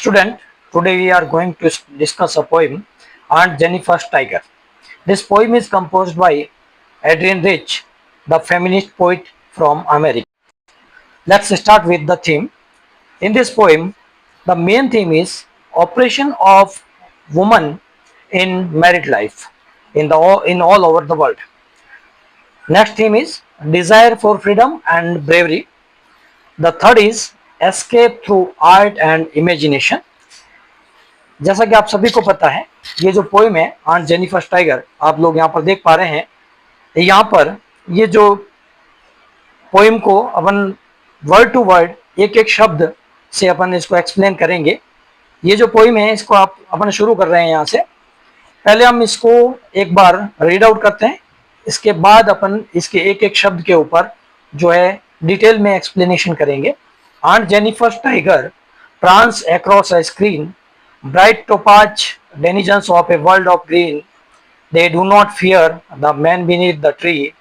Student, today we are going to discuss a poem, Aunt Jennifer's Tiger. This poem is composed by Adrienne Rich, the feminist poet from America. Let's start with the theme. In this poem, the main theme is oppression of woman in married life in all over the world. Next theme is desire for freedom and bravery. The third is escape through art and imagination. जैसा कि आप सभी को पता है, ये जो poem है ऑन जेनिफर टाइगर आप लोग यहाँ पर देख पा रहे हैं। यहाँ पर ये जो पोइम को अपन वर्ड टू वर्ड एक एक शब्द से अपन इसको एक्सप्लेन करेंगे। ये जो पोइम है इसको आप अपन शुरू कर रहे हैं यहाँ से। पहले हम इसको एक बार रीड आउट करते हैं, इसके बाद अपन इसके एक एक शब्द के ऊपर जो है डिटेल में एक्सप्लेनेशन करेंगे। On Jennifer tiger prawns across a screen, bright topaz denizens of a world of green, they do not fear the man beneath the tree.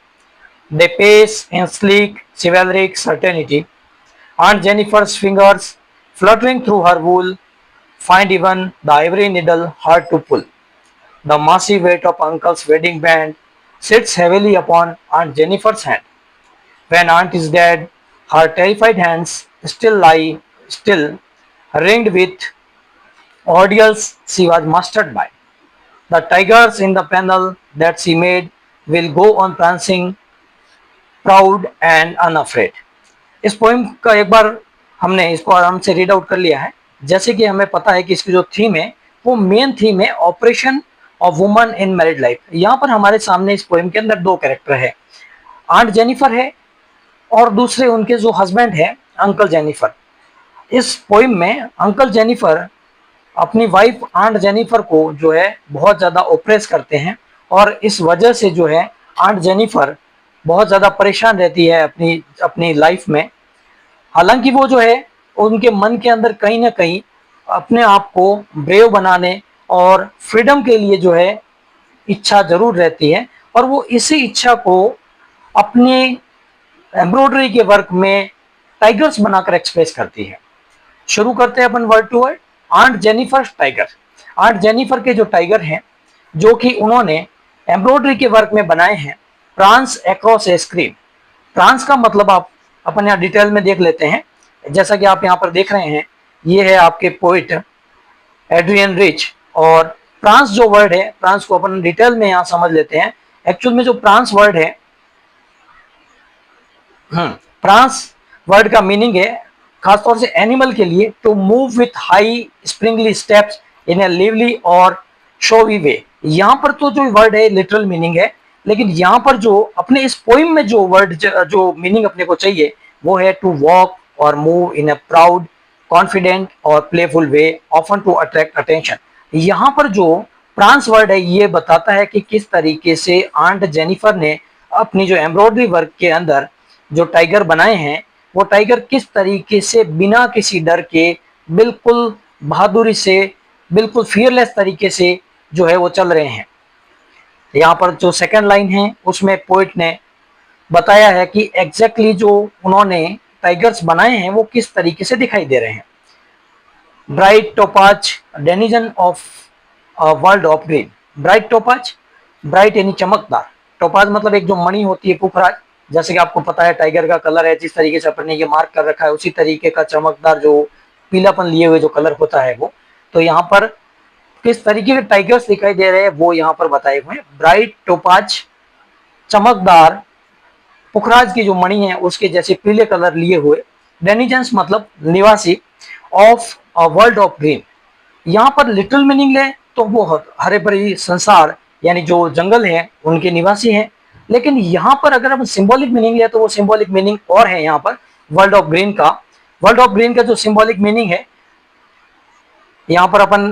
They pace in sleek, chivalric certainty. Aunt Jennifer's fingers, fluttering through her wool, find even the ivory needle hard to pull. The massive weight of Uncle's wedding band sits heavily upon Aunt Jennifer's hand. When Aunt is dead, her terrified hands still lie still, ringed with ordeals she was mastered by. The tigers in the panel that she made will go on prancing, proud and unafraid. इस poem का एक बार हमने इसको आराम से read out कर लिया है। जैसे कि हमें पता है कि इसकी जो थीम है वो मेन थीम है operation of woman in married life. यहाँ पर हमारे सामने इस पोइम के अंदर दो कैरेक्टर है, आंट जेनिफर है और दूसरे उनके जो हस्बैंड है अंकल जेनिफर। इस पोइम में अंकल जेनिफर अपनी वाइफ आंट जेनिफर को जो है बहुत ज़्यादा ओप्रेस करते हैं और इस वजह से जो है आंट जेनिफर बहुत ज़्यादा परेशान रहती है अपनी लाइफ में। हालांकि वो जो है उनके मन के अंदर कहीं ना कहीं अपने आप को ब्रेव बनाने और फ्रीडम के लिए जो है इच्छा जरूर रहती है और वो इसी इच्छा को अपने एम्ब्रॉयडरी के वर्क में टाइगर्स बनाकर एक्सप्रेस करती है। शुरू करते हैं अपन word to word. Aunt Jennifer tiger. Aunt Jennifer के जो टाइगर हैं जो कि उन्होंने एम्ब्रॉयडरी के वर्क में बनाए हैं, प्रांस अक्रॉस ए स्क्रीन। प्रांस का मतलब आप अपन यहाँ डिटेल में देख लेते हैं। जैसा कि आप यहाँ पर देख रहे हैं, ये है आपके पोइट एड्रियन रिच और प्रांस जो वर्ड है, प्रांस को अपन डिटेल में यहाँ समझ लेते हैं। एक्चुअल में जो प्रांस वर्ड है, प्रांस वर्ड का मीनिंग है खासतौर से एनिमल के लिए to move with high springily steps in a lively और शोवी वे। यहाँ पर तो जो वर्ड है लिटरल मीनिंग है, लेकिन यहाँ पर जो अपने इस पोइम में जो वर्ड जो मीनिंग अपने को चाहिए वो है टू वॉक और move in a proud confident और playful way often to attract attention. यहाँ पर जो प्रांस वर्ड है ये बताता है कि किस तरीके से आंट जेनिफर ने अपनी जो एम्ब्रॉयडरी वर्क के अंदर जो टाइगर बनाए हैं वो टाइगर किस तरीके से बिना किसी डर के बिल्कुल बहादुरी से बिल्कुल फियरलेस तरीके से जो है वो चल रहे हैं। यहाँ पर जो सेकंड लाइन है उसमें पोइट ने बताया है कि एग्जैक्टली जो उन्होंने टाइगर्स बनाए हैं वो किस तरीके से दिखाई दे रहे हैं। Bright topaz denizen of world of green. Bright topaz, bright यानी चमकदार, टोपाज मतलब एक जो मणि होती है पुखराज, जैसे कि आपको पता है टाइगर का कलर है, जिस तरीके से अपन ने ये मार्क कर रखा है उसी तरीके का चमकदार जो पीलापन लिए हुए जो कलर होता है वो। तो यहाँ पर किस तरीके के टाइगर्स दिखाई दे रहे हैं वो यहाँ पर बताए हुए हैं। ब्राइट टोपाज, चमकदार, पुखराज की जो मणि है उसके जैसे पीले कलर लिए हुए। डेनिजेंस मतलब निवासी of a world of green. यहाँ पर लिटिल मीनिंग ले तो वो हरे भरे संसार यानी जो जंगल है उनके निवासी हैं, लेकिन यहाँ पर अगर हम सिंबॉलिक मीनिंग ले तो वो सिंबॉलिक मीनिंग और है यहाँ पर वर्ल्ड ऑफ ग्रीन का। वर्ल्ड ऑफ ग्रीन का जो सिंबॉलिक मीनिंग है यहाँ पर अपन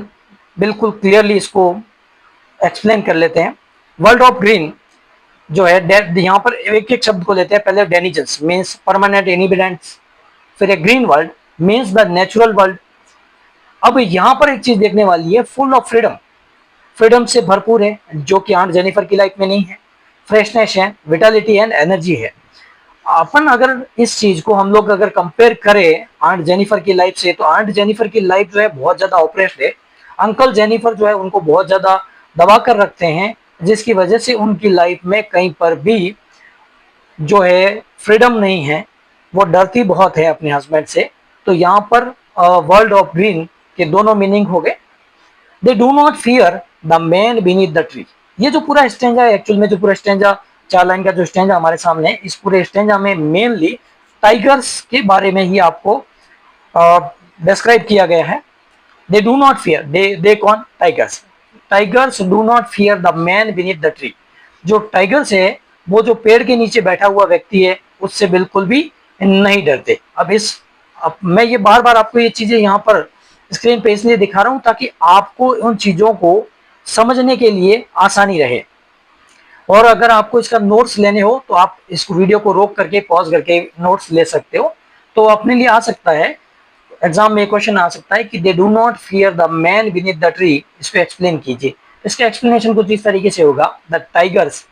बिल्कुल क्लियरली इसको एक्सप्लेन कर लेते हैं। वर्ल्ड ऑफ ग्रीन जो है यहाँ पर एक एक शब्द को लेते हैं। पहले डेनिजेंस मीन्स परमानेंट इनहिबिटेंट्स, फिर एक green world means the natural world. अब यहाँ पर एक चीज देखने वाली है, फुल ऑफ फ्रीडम, फ्रीडम से भरपूर है जो कि आंट जेनिफर की लाइफ में नहीं है। फ्रेशनेस है, विटालिटी एंड एनर्जी है। अपन अगर इस चीज को हम लोग अगर कंपेयर करें आंट जेनिफर की लाइफ से, तो आंट जेनिफर की लाइफ जो है बहुत ज्यादा ऑप्रेस्ड है। अंकल जेनिफर जो है उनको बहुत ज्यादा दबा कर रखते हैं, जिसकी वजह से उनकी लाइफ में कहीं पर भी जो है फ्रीडम नहीं है, वो डरती बहुत है अपने हस्बैंड से। तो यहाँ पर वर्ल्ड ऑफ ग्रीन के दोनों मीनिंग हो गए। दे do not fear the man beneath the tree. ये जो पूरा स्टेंजा है, एक्चुअल में जो पूरा स्टेंजा 4 लाइन का जो स्टेंजा हमारे सामने है, इस पूरे स्टेंजा में मेनली टाइगर्स के बारे में ही आपको डिस्क्राइब किया गया है। दे डू नॉट फियर, दे कौन? Tigers. Tigers do not fear the man beneath the tree. जो टाइगर्स है वो जो पेड़ के नीचे बैठा हुआ व्यक्ति है उससे बिल्कुल भी नहीं डरते। अब मैं ये बार बार आपको ये चीजें यहाँ पर स्क्रीन पे इसलिए दिखा रहा हूँ ताकि आपको उन चीजों को समझने के लिए आसानी रहे। और अगर आपको इसका नोट्स लेने हो तो आप इस वीडियो को रोक करके पॉज करके नोट्स ले सकते हो। तो अपने लिए आ सकता है, एग्जाम में क्वेश्चन आ सकता है कि दे do not fear the man beneath the tree, इसको एक्सप्लेन कीजिए। इसका एक्सप्लेनेशन कुछ इस तरीके से होगा, the tigers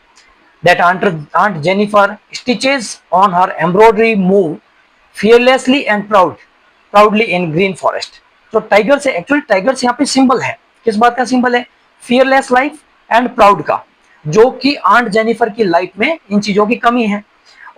that Aunt Jennifer stitches on her embroidery move fearlessly and proudly in green forest। तो टाइगर से एक्चुअली टाइगर्स यहाँ पे सिंबल है, किस बात का सिंबल है? फियरलेस लाइफ एंड प्राउड का, जो कि आंट जेनिफर की लाइफ में इन चीजों की कमी है।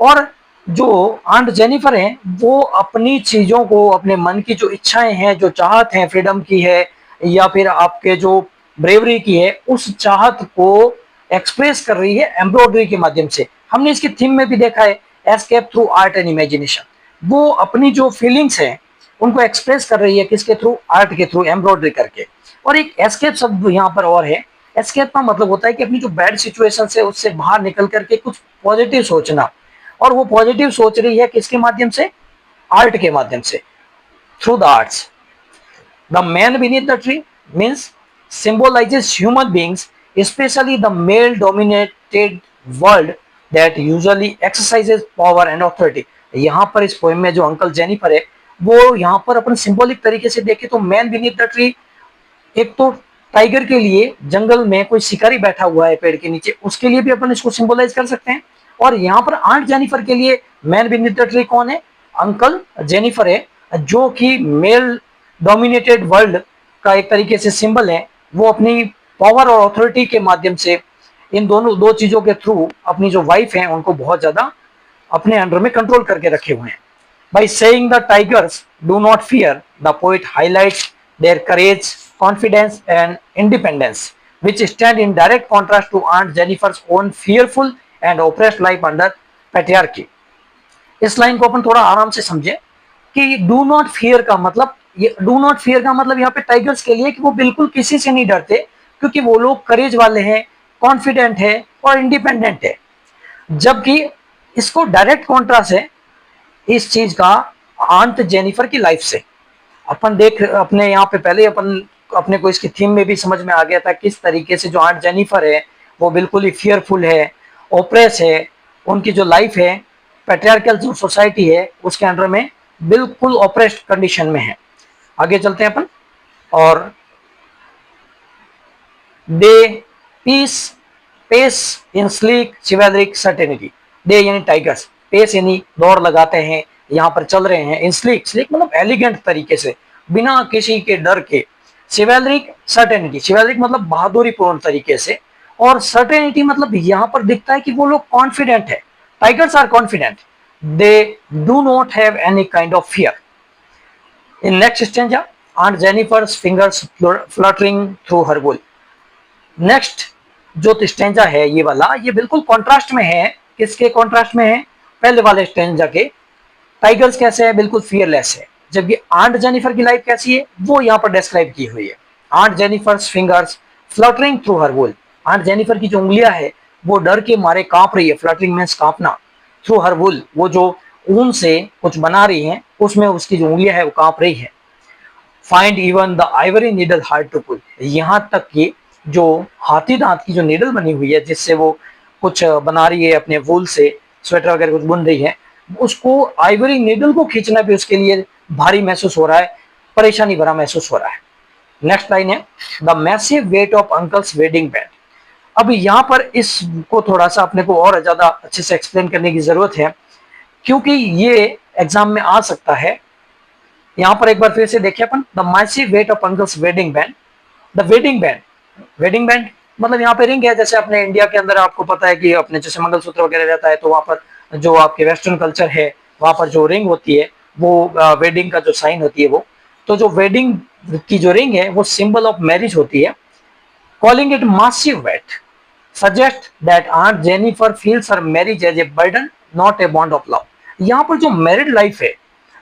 और जो आंट जेनिफर है वो अपनी चीजों को, अपने मन की जो इच्छाएं हैं, जो चाहत है फ्रीडम की है या फिर आपके जो ब्रेवरी की है, उस चाहत को एक्सप्रेस कर रही है एम्ब्रॉयडरी के माध्यम से। हमने इसकी थीम में भी देखा है, escape through art and imagination. वो अपनी जो फीलिंग्स हैं उनको एक्सप्रेस कर रही है, किसके थ्रू? आर्ट के थ्रू, एम्ब्रॉयडरी करके। और एक एस्केप शब्द यहाँ पर और है। एस्केप का मतलब होता है कि अपनी जो बैड सिचुएशन है उससे बाहर निकल करके कुछ पॉजिटिव सोचना। और वो पॉजिटिव सोच रही है किसके माध्यम से? आर्ट के माध्यम से, through the arts. The man beneath the tree means symbolizes human beings, especially the male dominated world that usually exercises power and authority। यहाँ पर इस पोएम में जो अंकल जेनिफर है वो यहाँ पर अपन सिंबॉलिक तरीके से देखें तो मैन बीनीथ द ट्री, एक तो टाइगर के लिए जंगल में कोई शिकारी बैठा हुआ है पेड़ के नीचे, उसके लिए भी अपन इसको सिंबलाइज कर सकते हैं। और यहाँ पर आंट जेनिफर के लिए मैन बीनीथ द ट्री कौन है? अंकल जेनिफर है, जो कि मेल डोमिनेटेड वर्ल्ड का एक तरीके से सिंबल है। वो अपनी पावर और अथॉरिटी के माध्यम से इन दोनों दो चीजों के थ्रू अपनी जो वाइफ है उनको बहुत ज्यादा अपने अंडर में कंट्रोल करके रखे हुए हैं। By saying the tigers do not fear, the poet highlights their courage, confidence and independence, which stand in direct contrast to Aunt Jennifer's own fearful and oppressed life under patriarchy। इस line को अपन थोड़ा आराम से समझे कि do not fear का मतलब, ये डू नॉट फियर का मतलब यहाँ पे टाइगर्स के लिए कि वो बिल्कुल किसी से नहीं डरते, क्योंकि वो लोग करेज वाले हैं, कॉन्फिडेंट है और इंडिपेंडेंट है। जबकि इसको डायरेक्ट कॉन्ट्रास्ट है इस चीज का आंट जेनिफर की लाइफ से। अपन देख अपने यहाँ पे पहले अपन अपने को इसकी थीम में भी समझ में आ गया था किस तरीके से जो आंट जेनिफर है वो बिल्कुल ही फियरफुल है, ओप्रेस है, उनकी जो लाइफ है पैट्रियार्कल जो सोसाइटी है उसके अंडर में बिल्कुल ऑपरेस्ड कंडीशन में है। आगे चलते हैं अपन। और they peace pace in sleek chivalric certainty. They यानी टाइगर्स, पेस यानी दौड़ लगाते हैं, यहाँ पर चल रहे हैं। इन स्लीक, स्लीक मतलब एलिगेंट तरीके से, बिना किसी के डर के। चिवैलरिक सर्टेनिटी, चिवैलरिक मतलब बहादुरी पूर्ण तरीके से। और सर्टेनिटी मतलब यहाँ पर दिखता है कि वो लोग कॉन्फिडेंट है। Tigers are confident, they do not have any kind of fear. In next stanza, Aunt Jennifer's fingers fluttering through her wool। Next जो स्टेंजा है ये वाला, ये बिल्कुल कॉन्ट्रास्ट में है। किसके कॉन्ट्रास्ट में है? पहले वाले स्टेंजा के। टाइगर्स कैसे है? बिल्कुल फियरलेस है। जबकि आंट जेनिफर की लाइफ कैसी है वो यहाँ पर डिस्क्राइब की हुई है। Aunt Jennifer's fingers fluttering through her wool. Aunt Jennifer की जो उंगलियां है वो डर के मारे कांप रही है। फ्लटरिंग मींस कांपना। थ्रू हर वूल, वो जो ऊन से कुछ बना रही है उसमें उसकी जो उंगलियां है वो कांप रही है। Find even the ivory needle hard to pull. यहाँ तक कि जो हाथी दांत की जो नीडल बनी हुई है जिससे वो कुछ बना रही है अपने वूल से, स्वेटर वगैरह कुछ बुन रही है, उसको आइवरी नीडल को खींचना भी उसके लिए भारी महसूस हो रहा है, परेशानी भरा महसूस हो रहा है। नेक्स्ट लाइन है the massive weight of uncle's wedding band. अब यहाँ पर इसको थोड़ा सा अपने को और ज्यादा अच्छे से एक्सप्लेन करने की जरूरत है क्योंकि ये एग्जाम में आ सकता है। यहाँ पर एक बार फिर से देखिए अपन, the massive weight of uncle's wedding band. The wedding band मतलब यहाँ पे रिंग है, जैसे अपने इंडिया के अंदर आपको पता है कि अपने जैसे मंगलसूत्र वगैरह रहता है, तो वहां पर जो आपके वेस्टर्न कल्चर है वहां पर जो रिंग होती है वो वेडिंग का जो साइन होती है वो, तो जो वेडिंग की जो रिंग है वो सिंबल ऑफ मैरिज होती है। Calling it massive weight suggest that Aunt Jennifer feels her marriage as a burden not a bond of love. यहाँ पर जो मैरिड लाइफ है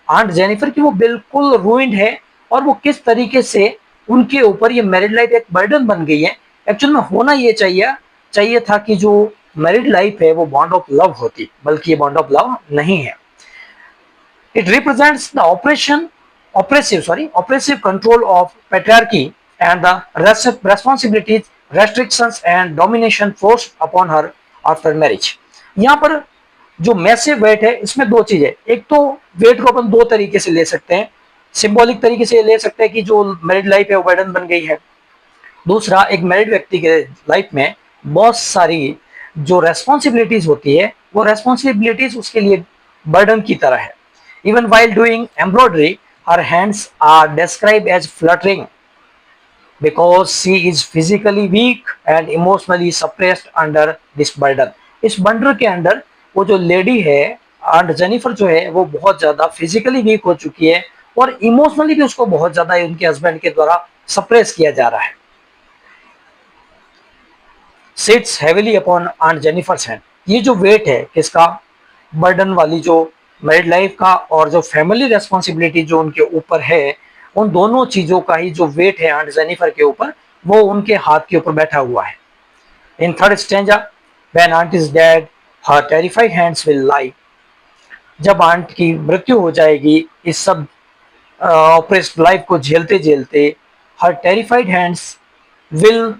आंट जेनिफर की वो बिल्कुल रूइंड है, और वो किस तरीके से उनके ऊपर ये मैरिड लाइफ एक बर्डन बन गई है। एक्चुअल में होना ये चाहिए था कि जो मैरिड लाइफ है वो बॉन्ड ऑफ लव होती, बल्कि ये बॉन्ड ऑफ लव नहीं है। It represents the oppressive control of patriarchy and the responsibilities, restrictions and domination forced upon her after marriage। यहाँ पर जो मैसिव वेट है इसमें दो चीजें, एक तो वेट को अपन दो तरीके से ले सकते हैं, सिंबॉलिक तरीके से ले सकते हैं कि जो मैरिड लाइफ है वो बर्डन बन गई है। दूसरा, एक मैरिड व्यक्ति के लाइफ में बहुत सारी जो रेस्पॉन्सिबिलिटीज होती है वो रेस्पॉन्सिबिलिटीज उसके लिए बर्डन की तरह है। Even while doing embroidery her hands are described as fluttering because she is physically weak and emotionally suppressed under this burden। इस बंडर के अंदर वो जो लेडी है आंट जेनिफर जो है वो बहुत ज्यादा फिजिकली वीक हो चुकी है, और इमोशनली भी उसको बहुत ज्यादा उनके हस्बैंड के द्वारा सप्रेस किया जा रहा है। Sits heavily upon Aunt Jennifer's hand. ये जो वेट है किसका, बर्डन वाली जो मैरिड लाइफ का और जो फैमिली रेस्पॉन्सिबिलिटी जो उनके ऊपर है, उन दोनों चीजों का ही जो वेट है आंट जेनिफर के ऊपर वो उनके हाथ के ऊपर बैठा हुआ है। In third stanza, when Aunt is dead her terrified hands will lie. जब आंट की मृत्यु हो जाएगी इस सब ऑप्रेस्ड लाइफ को झेलते झेलते, हर terrified hands will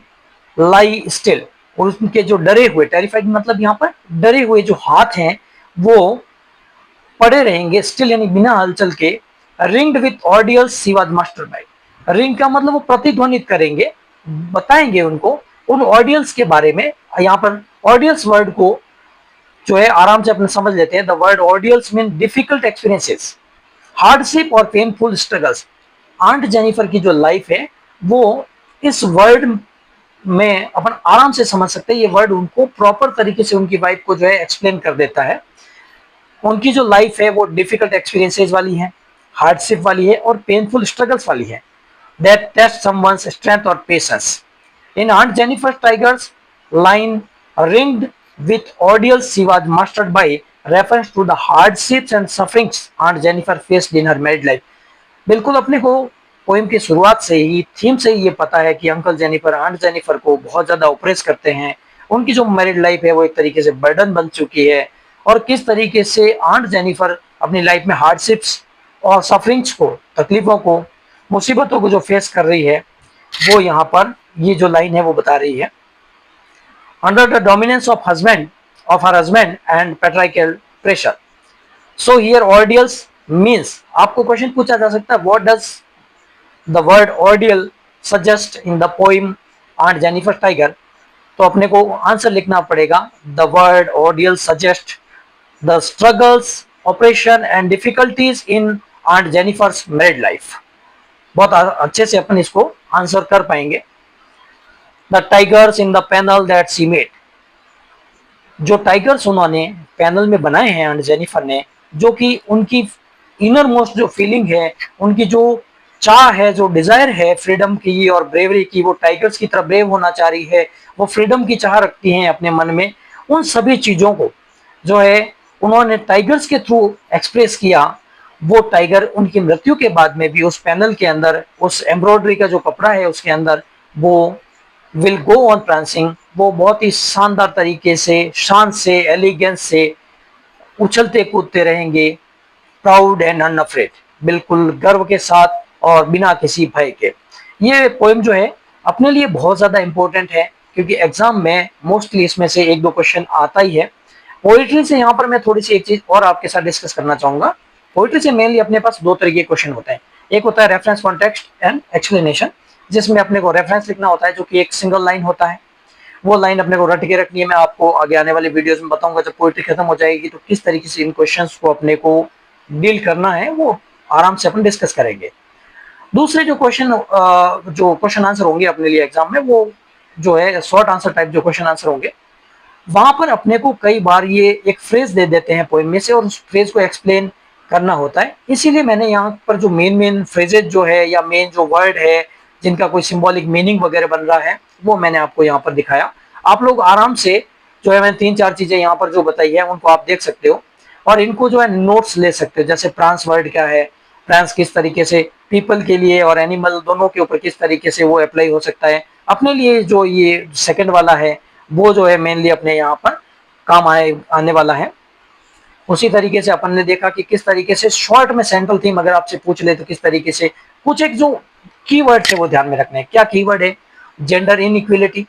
lie still, और उनके जो डरे हुए, टेरिफाइड मतलब यहाँ पर डरे हुए जो हाथ हैं वो पड़े रहेंगे स्टिल, यानी बिना हलचल के। Ringed with ordeals she was mastered by. Ring का मतलब वो प्रतिध्वनित करेंगे, बताएंगे उनको उन ऑडियल्स के बारे में। यहाँ पर ऑडियल्स वर्ड को जो है आराम से अपने समझ लेते हैं। The word ordeals mean difficult experiences, hardship और पेनफुल स्ट्रगल्स। आंट जेनिफर की जो लाइफ है वो इस वर्ड में अपन आराम से समझ सकते हैं। ये वर्ड उनको प्रॉपर तरीके से उनकी वाइफ को जो है एक्सप्लेन कर देता है। उनकी जो लाइफ है वो डिफिकल्ट एक्सपीरियंसेस वाली है, हार्डशिप वाली है और पेनफुल स्ट्रगल्स वाली है। दैट टेस्ट समवन्स स्ट्रेंथ और patience. In aunt Jennifer tigers line ringed with ordeals she was mastered by reference to the hardships and sufferings aunt Jennifer faced in her married life. बिल्कुल अपने को poem की शुरुआत से ही, theme से ही ये पता है कि अंकल जेनिफर आंट जेनिफर को बहुत ज्यादा ऑपरेस करते हैं। उनकी जो मैरिड लाइफ है वो एक तरीके से बर्डन बन चुकी है, और किस तरीके से आंट जेनिफर अपनी लाइफ में हार्डशिप्स और सफरिंग्स को, तकलीफों को, मुसीबतों को जो फेस कर रही है वो यहाँ पर ये जो लाइन है वो बता रही है। Under the dominance of her husband and patriarchal pressure. So here ordeals means, आपको क्वेश्चन पूछा जा सकता है what does the word ordeal suggest in the poem aunt Jennifer tiger. तो अपने को आंसर लिखना पड़ेगा, the word ordeal suggest the struggles, oppression and difficulties in Aunt Jennifer's married life। बहुत अच्छे से अपन इसको आंसर कर पाएंगे। The tigers in the panel that she made। जो टाइगर्स उन्होंने पैनल में बनाए हैं आंट जेनिफर ने, जो कि उनकी इनर मोस्ट जो फीलिंग है, उनकी जो चाह है, जो डिजायर है फ्रीडम की और ब्रेवरी की, वो टाइगर्स की तरह ब्रेव होना चाह रही है, वो फ्रीडम की चाह रखती हैं अपने मन में। उन सभी चीजों को जो है उन्होंने टाइगर्स के थ्रू एक्सप्रेस किया। वो टाइगर उनकी मृत्यु के बाद में भी उस पैनल के अंदर, उस एम्ब्रॉयडरी का जो कपड़ा है उसके अंदर, वो विल गो ऑन प्रांसिंग, वो बहुत ही शानदार तरीके से, शान से, एलिगेंस से उछलते कूदते रहेंगे। प्राउड एंड अनअफ्रेड, बिल्कुल गर्व के साथ और बिना किसी भय के। ये पोएम जो है अपने लिए बहुत ज्यादा इंपॉर्टेंट है, क्योंकि एग्जाम में मोस्टली इसमें से एक दो क्वेश्चन आता ही है। पोइट्री से यहाँ पर मैं थोड़ी सी एक चीज और आपके साथ डिस्कस करना चाहूंगा। पोइट्री से मेनली अपने पास दो तरीके के क्वेश्चन होते हैं। एक होता है रेफरेंस, कॉन्टेक्स्ट एंड एक्सप्लेनेशन, जिसमें अपने को रेफरेंस लिखना होता है जो कि एक सिंगल लाइन होता है। वो लाइन अपने को रट के रखनी है। मैं आपको आगे आने वाले वीडियोस में बताऊंगा जब पोइट्री खत्म हो जाएगी तो किस तरीके से इन क्वेश्चंस को अपने को डील करना है, वो आराम से अपन डिस्कस करेंगे। दूसरे जो क्वेश्चन आंसर होंगे अपने लिए एग्जाम में, वो जो है शॉर्ट आंसर टाइप जो क्वेश्चन आंसर होंगे, वहां पर अपने को कई बार ये एक फ्रेज दे देते हैं पोइम में से और उस फ्रेज को एक्सप्लेन करना होता है। इसीलिए मैंने यहाँ पर जो मेन फ्रेजेज जो है या मेन जो वर्ड है जिनका कोई सिंबॉलिक मीनिंग वगैरह बन रहा है वो मैंने आपको यहाँ पर दिखाया। आप लोग आराम से जो है मैंने 3-4 चीजें यहाँ पर जो बताई है उनको आप देख सकते हो और इनको जो है नोट्स ले सकते हो। जैसे फ्रांस वर्ड क्या है, फ्रांस किस तरीके से पीपल के लिए और एनिमल दोनों के ऊपर किस तरीके से वो अप्लाई हो सकता है। अपने लिए जो ये सेकंड वाला है वो जो है मेनली अपने यहाँ पर काम आने वाला है। उसी तरीके से अपन ने देखा कि किस तरीके से शॉर्ट में सेंट्रल थीम अगर आपसे पूछ ले तो किस तरीके से कुछ एक जो कीवर्ड है वो ध्यान में रखने हैं। क्या कीवर्ड है? Gender inequality,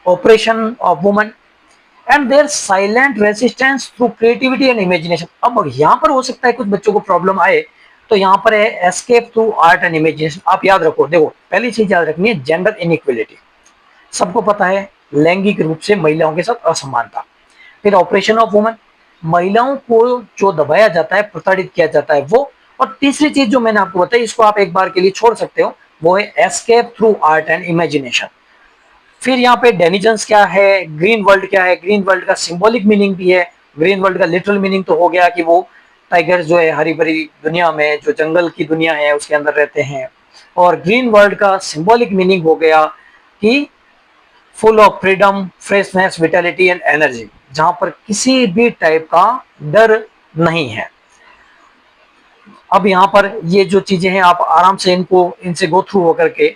operation of woman and their silent resistance through creativity and imagination. अब यहाँ पर हो सकता है कुछ बच्चों को प्रॉब्लम आए, तो यहाँ पर है escape through art and imagination. आप याद रखो, देखो पहली चीज याद रखनी है जेंडर इनइक्वलिटी, सबको पता है लैंगिक रूप से महिलाओं के साथ असमानता। फिर ऑपरेशन ऑफ वुमन, महिलाओं को जो दबाया जाता है, प्रताड़ित किया जाता है वो। और तीसरी चीज जो मैंने आपको बताई, इसको आप एक बार के लिए छोड़ सकते हो, वो है escape through art and imagination. फिर यहाँ पे डेनिजन्स क्या है, ग्रीन वर्ल्ड क्या है, ग्रीन वर्ल्ड का सिंबॉलिक मीनिंग भी है। ग्रीन वर्ल्ड का लिटरल मीनिंग तो हो गया कि वो टाइगर जो है हरी भरी दुनिया में, जो जंगल की दुनिया है उसके अंदर रहते हैं। और ग्रीन वर्ल्ड का सिंबॉलिक मीनिंग हो गया कि full of freedom, freshness, vitality and energy, जहां पर किसी भी टाइप का डर नहीं है। अब यहाँ पर ये जो चीजें हैं आप आराम से इनसे गो थ्रू होकर के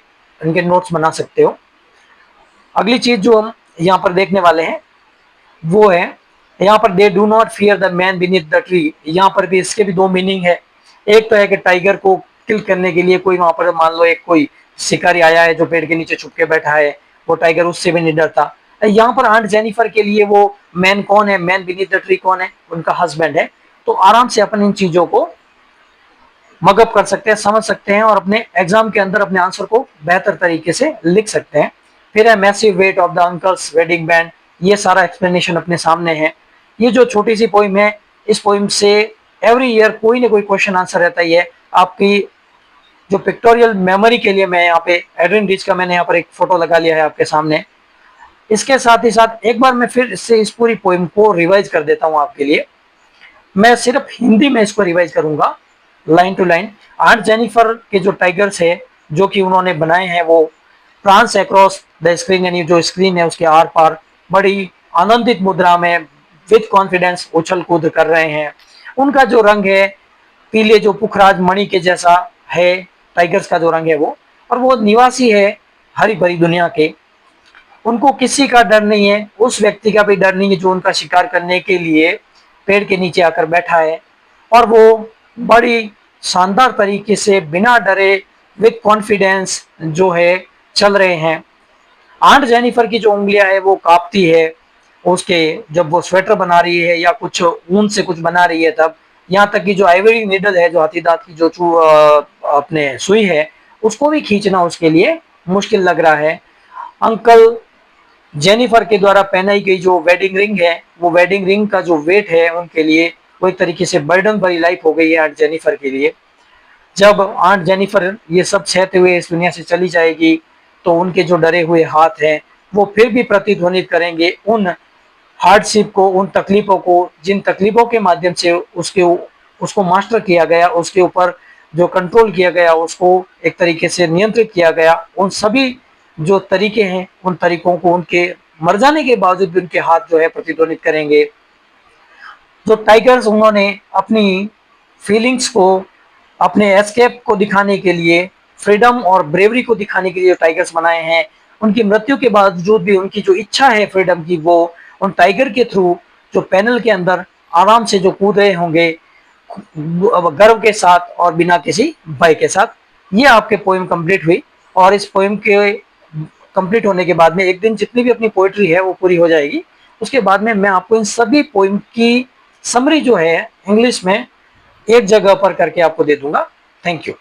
इनके नोट्स बना सकते हो। अगली चीज जो हम यहाँ पर देखने वाले हैं वो है यहाँ पर दे do not fear the man beneath the tree. यहाँ पर भी इसके भी दो मीनिंग है। एक तो है कि टाइगर को किल करने के लिए कोई वहां पर मान लो एक कोई शिकारी आया है जो पेड़ के नीचे छुप के बैठा है, वो टाइगर उससे भी नहीं डरता। यहाँ पर आंट जेनिफर के लिए वो मैन कौन है, मैन बीनीथ द ट्री कौन है, उनका हस्बैंड है। तो आराम से अपन इन चीजों को मगअप कर सकते हैं, समझ सकते हैं और अपने एग्जाम के अंदर अपने आंसर को बेहतर तरीके से लिख सकते हैं। फिर है massive weight of the uncle's wedding band, ये सारा एक्सप्लेनेशन अपने सामने है। ये जो छोटी सी पोइम है, इस पोइम से एवरी ईयर कोई ना कोई क्वेश्चन आंसर रहता ही है। आपकी जो पिक्टोरियल मेमोरी के लिए मैं यहाँ पे एड्रिन रिच का मैंने यहाँ पर एक फोटो लगा लिया है आपके सामने। इसके साथ ही साथ एक बार मैं फिर से इस पूरी पोइम को रिवाइज कर देता हूँ आपके लिए। मैं सिर्फ हिंदी में इसको रिवाइज करूंगा line to line. Aunt Jennifer के जो टाइगर्स है जो कि उन्होंने बनाए हैं वो फ्रांस अक्रॉस द स्क्रीन, यानी जो स्क्रीन है उसके आर पार बड़ी आनंदित मुद्रा में विद कॉन्फिडेंस उछल कूद कर रहे हैं। उनका जो रंग है पीले जो पुखराज मणि के जैसा है, टाइगर्स का जो रंग है वो, और वो निवासी है हरी भरी दुनिया के। उनको किसी का डर नहीं है, उस व्यक्ति का भी डर नहीं है जो उनका शिकार करने के लिए पेड़ के नीचे आकर बैठा है। और वो बड़ी शानदार तरीके से बिना डरे विद कॉन्फिडेंस जो है चल रहे हैं। आंट जेनिफर की जो उंगलियां है वो कांपती है उसके, जब वो स्वेटर बना रही है या कुछ ऊन से कुछ बना रही है तब। यहाँ तक कि जो आइवरी नीडल है, जो हाथी दांत की जो अपने सुई है, उसको भी खींचना उसके लिए मुश्किल लग रहा है। अंकल जेनिफर के द्वारा पहनाई गई जो वेडिंग रिंग है, वो वेडिंग रिंग का जो वेट है उनके लिए वो एक तरीके से बर्डन भरी लाइफ हो गई है आंट जेनिफर के लिए। जब आंट जेनिफर ये सब सहते हुए इस दुनिया से चली जाएगी तो उनके जो डरे हुए हाथ हैं वो फिर भी प्रतिध्वनित करेंगे उन हार्डशिप को, उन तकलीफों को, जिन तकलीफों के माध्यम से उसको मास्टर किया गया, उसके ऊपर जो कंट्रोल किया गया, उसको एक तरीके से नियंत्रित किया गया। उन सभी जो तरीके हैं उन तरीकों को उनके मर जाने के बावजूद भी उनके हाथ जो है प्रतिध्वनित करेंगे। जो टाइगर्स उन्होंने अपनी फीलिंग्स को, अपने एस्केप को दिखाने के लिए, फ्रीडम और ब्रेवरी को दिखाने के लिए जो टाइगर्स बनाए हैं, उनकी मृत्यु के बावजूद भी उनकी जो इच्छा है फ्रीडम की, वो उन टाइगर के थ्रू जो पैनल के अंदर आराम से जो कूद रहे होंगे गर्व के साथ और बिना किसी भय के साथ। ये आपके पोएम कंप्लीट हुई और इस पोएम के कंप्लीट होने के बाद में एक दिन जितनी भी अपनी पोएट्री है वो पूरी हो जाएगी। उसके बाद में मैं आपको इन सभी पोएम की समरी जो है इंग्लिश में एक जगह पर करके आपको दे दूंगा। Thank you.